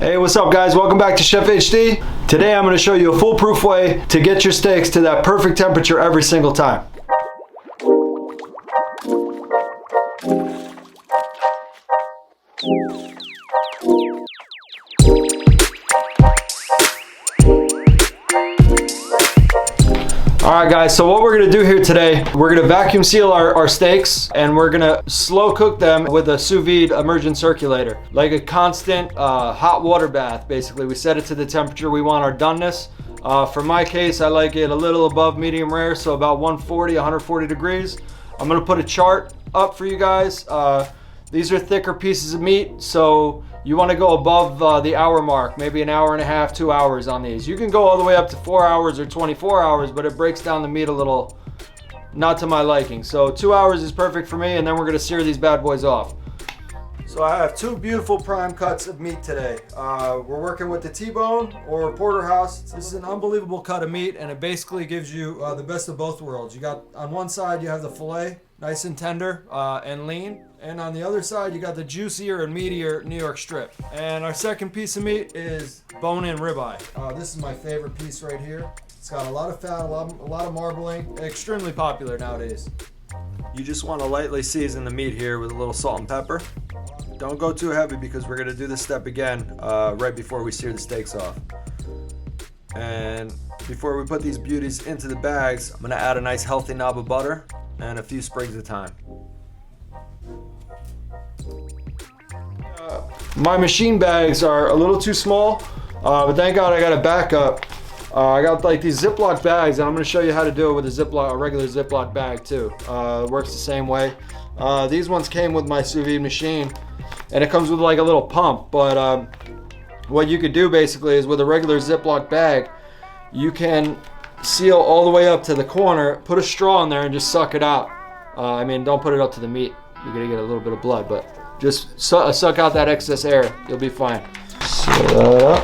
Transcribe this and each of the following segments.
Hey, what's up guys? Welcome back to Chef HD. Today I'm going to show you a foolproof way to get your steaks to that perfect temperature every single time. Alright guys, so what we're going to do here today, we're going to vacuum seal our steaks and we're going to slow cook them with a sous vide immersion circulator. Like a constant hot water bath basically. We set it to the temperature we want our doneness. For my case, I like it a little above medium rare, so about 140 degrees. I'm going to put a chart up for you guys. These are thicker pieces of meat, so you want to go above the hour mark, maybe an hour and a half, 2 hours on these. You can go all the way up to 4 hours or 24 hours, but it breaks down the meat a little, not to my liking. So 2 hours is perfect for me, and then we're going to sear these bad boys off. So I have two beautiful prime cuts of meat today. We're working with the T-bone or porterhouse. This is an unbelievable cut of meat, and it basically gives you the best of both worlds. You got, on one side, you have the filet, nice and tender and lean. And on the other side, you got the juicier and meatier New York strip. And our second piece of meat is bone-in ribeye. This is my favorite piece right here. It's got a lot of fat, a lot of marbling. Extremely popular nowadays. You just want to lightly season the meat here with a little salt and pepper. Don't go too heavy because we're going to do this step again right before we sear the steaks off. And before we put these beauties into the bags, I'm going to add a nice healthy knob of butter and a few sprigs of thyme. My machine bags are a little too small, but thank God I got a backup. I got like these Ziploc bags, and I'm going to show you how to do it with a regular Ziploc bag too. It works the same way. These ones came with my sous vide machine, and it comes with like a little pump. But what you could do basically is with a regular Ziploc bag, you can seal all the way up to the corner, put a straw in there, and just suck it out. I mean, don't put it up to the meat. You're going to get a little bit of blood, but just suck out that excess air. You'll be fine. Seal that up.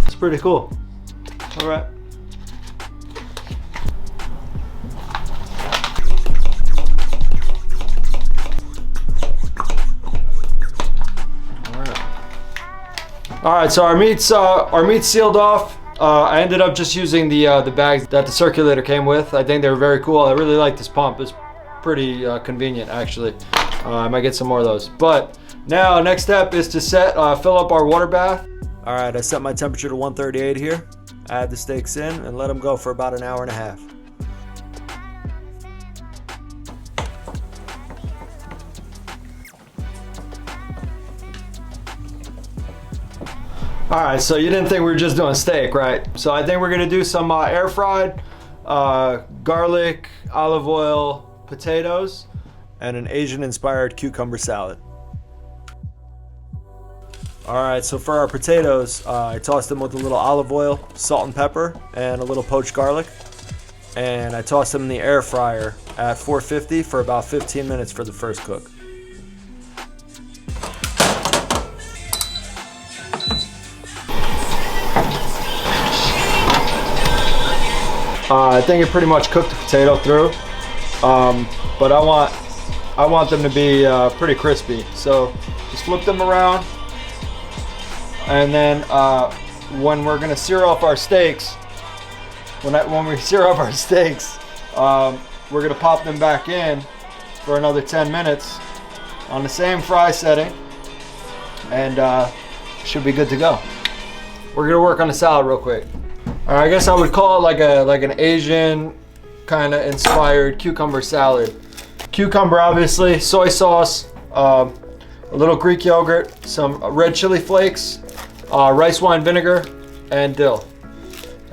It's pretty cool. All right. All right, so our meat's sealed off. I ended up just using the bags that the circulator came with. I think they were very cool. I really like this pump. It's pretty convenient, actually. I might get some more of those. But now, next step is to fill up our water bath. All right, I set my temperature to 138 here. Add the steaks in and let them go for about an hour and a half. Alright, so you didn't think we were just doing steak, right? So I think we're going to do some air fried, garlic, olive oil, potatoes, and an Asian inspired cucumber salad. Alright, so for our potatoes, I tossed them with a little olive oil, salt and pepper, and a little poached garlic. And I tossed them in the air fryer at 450 for about 15 minutes for the first cook. I think it pretty much cooked the potato through, but I want them to be pretty crispy. So just flip them around, and then when we're gonna sear off our steaks, when we sear off our steaks, we're gonna pop them back in for another 10 minutes on the same fry setting, and should be good to go. We're gonna work on the salad real quick. I guess I would call it like an Asian kind of inspired cucumber salad. Cucumber, obviously, soy sauce, a little Greek yogurt, some red chili flakes, rice wine vinegar, and dill.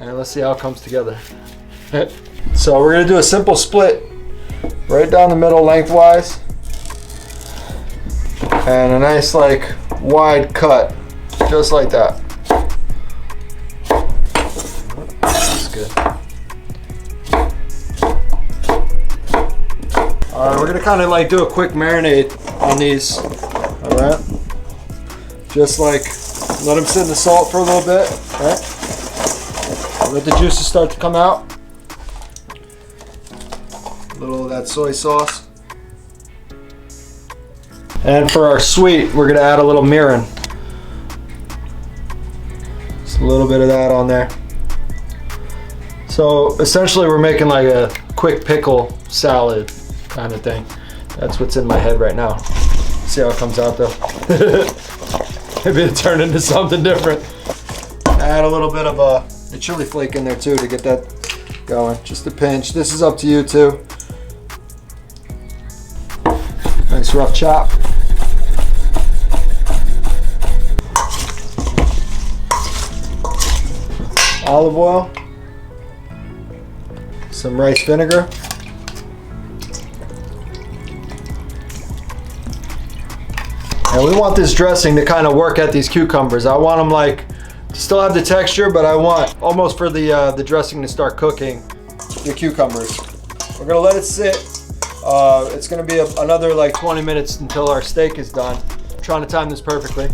And let's see how it comes together. So we're gonna do a simple split right down the middle lengthwise, and a nice like wide cut, just like that. Good. We're gonna kind of like do a quick marinade on these. All right, just like let them sit in the salt for a little bit. Right, let the juices start to come out. A little of that soy sauce. And for our sweet, we're gonna add a little mirin. Just a little bit of that on there. So essentially we're making like a quick pickle salad kind of thing. That's what's in my head right now. See how it comes out though. Maybe it turned into something different. Add a little bit of the chili flake in there too to get that going. Just a pinch. This is up to you too. Nice rough chop. Olive oil. Some rice vinegar. And we want this dressing to kind of work at these cucumbers. I want them like still have the texture, but I want almost for the dressing to start cooking the cucumbers. We're gonna let it sit. It's gonna be another like 20 minutes until our steak is done. I'm trying to time this perfectly.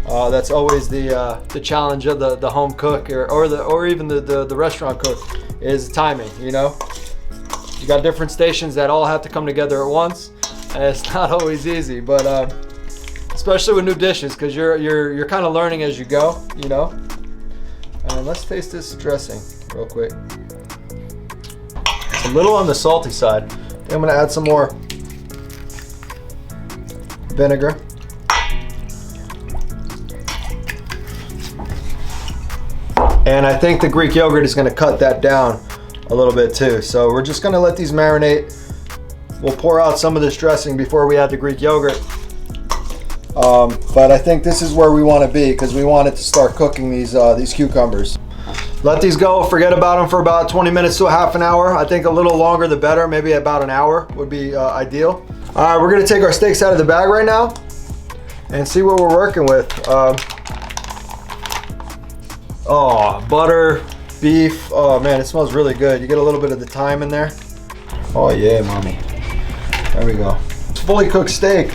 That's always the challenge of the home cook or even the restaurant cook is timing. You know, you got different stations that all have to come together at once, and it's not always easy. But especially with new dishes, because you're kind of learning as you go, you know. Let's taste this dressing real quick. It's a little on the salty side. I think I'm gonna add some more vinegar. And I think the Greek yogurt is gonna cut that down a little bit too. So we're just gonna let these marinate. We'll pour out some of this dressing before we add the Greek yogurt. But I think this is where we want to be because we want it to start cooking these cucumbers. Let these go, forget about them for about 20 minutes to a half an hour. I think a little longer the better, maybe about an hour would be ideal. All right, we're gonna take our steaks out of the bag right now and see what we're working with. Oh, butter, beef. Oh man, it smells really good. You get a little bit of the thyme in there. Oh yeah, mommy. There we go. It's fully cooked steak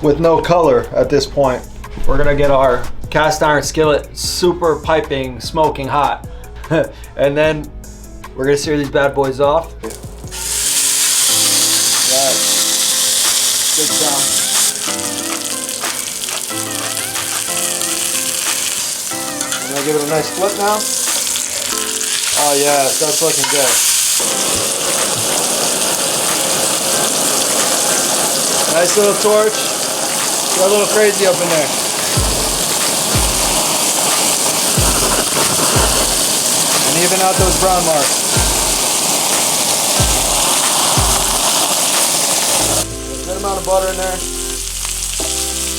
with no color at this point. We're gonna get our cast iron skillet super piping, smoking hot. And then we're gonna sear these bad boys off. Right. Good sound. I'm gonna give it a nice flip now. Oh yes, that's looking good. Nice little torch. Got a little crazy up in there. And even out those brown marks. A good amount of butter in there. A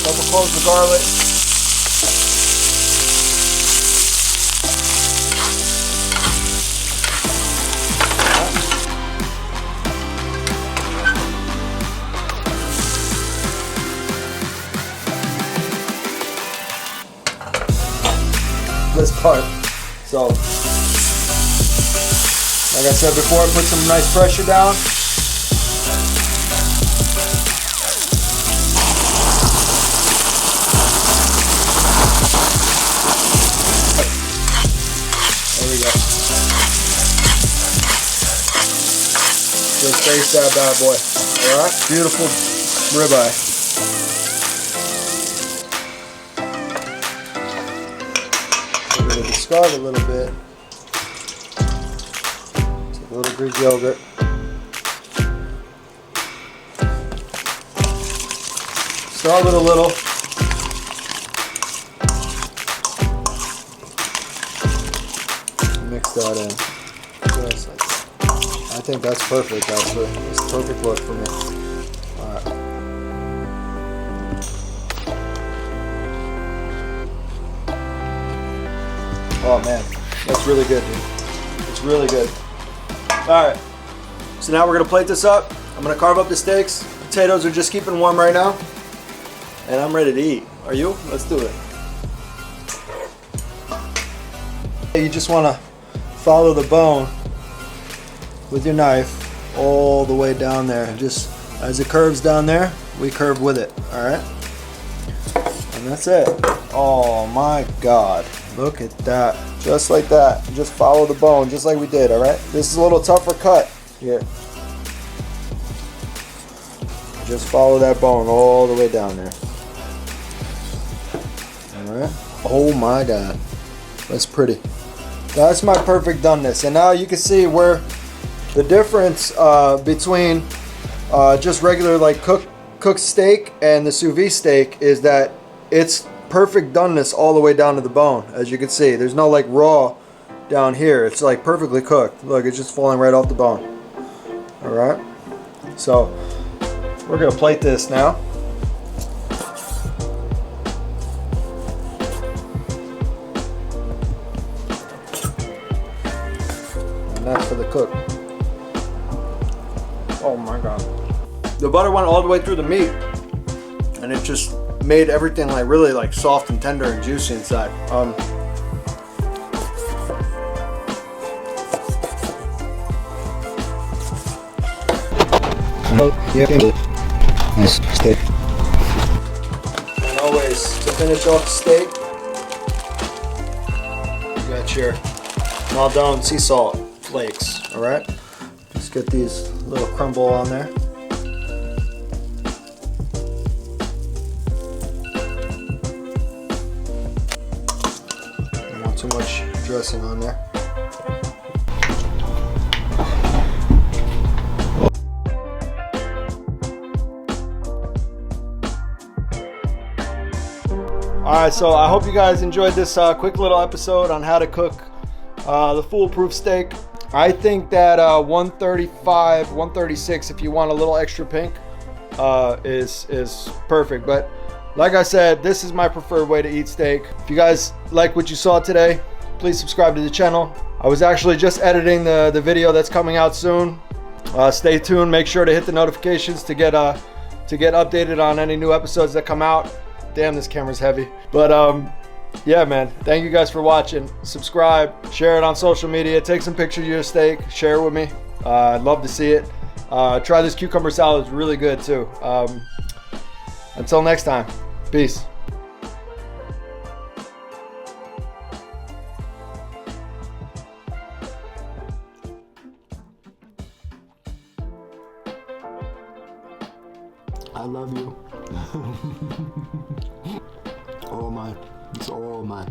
couple cloves of garlic. This part. So, like I said before, put some nice pressure down. There we go. Just taste that bad boy. All right, beautiful ribeye. Discard a little bit. Take a little Greek yogurt. Start with a little. Mix that in. Just like that. I think that's perfect actually. It's a perfect look for me. Alright. Oh man, that's really good, dude. It's really good. All right, so now we're gonna plate this up. I'm gonna carve up the steaks. Potatoes are just keeping warm right now. And I'm ready to eat. Are you? Let's do it. You just wanna follow the bone with your knife all the way down there. Just as it curves down there, we curve with it, all right? And that's it. Oh my God. Look at that. Just like that. Just follow the bone, just like we did, all right? This is a little tougher cut here. Just follow that bone all the way down there. Alright. Oh my god. That's pretty. That's my perfect doneness. And now you can see where the difference between just regular like cooked steak and the sous vide steak is that it's perfect doneness all the way down to the bone. As you can see, there's no like raw down here. It's like perfectly cooked. Look, it's just falling right off the bone. Alright. So we're gonna plate this now. And that's for the cook. Oh my god. The butter went all the way through the meat, and it just made everything like really like soft and tender and juicy inside. Nice steak. And always, to finish off the steak, you got your Maldon sea salt flakes. All right, just get these little crumble on there. Don't want too much dressing on there. Alright, so I hope you guys enjoyed this quick little episode on how to cook the foolproof steak. I think that 135, 136, if you want a little extra pink, is perfect. But like I said, this is my preferred way to eat steak. If you guys like what you saw today, please subscribe to the channel. I was actually just editing the video that's coming out soon. Stay tuned. Make sure to hit the notifications to get updated on any new episodes that come out. Damn, this camera's heavy. But yeah, man, thank you guys for watching. Subscribe, share it on social media, take some pictures of your steak, share it with me. I'd love to see it. Try this cucumber salad, it's really good too. Until next time, peace. I love you. All mine. It's all mine.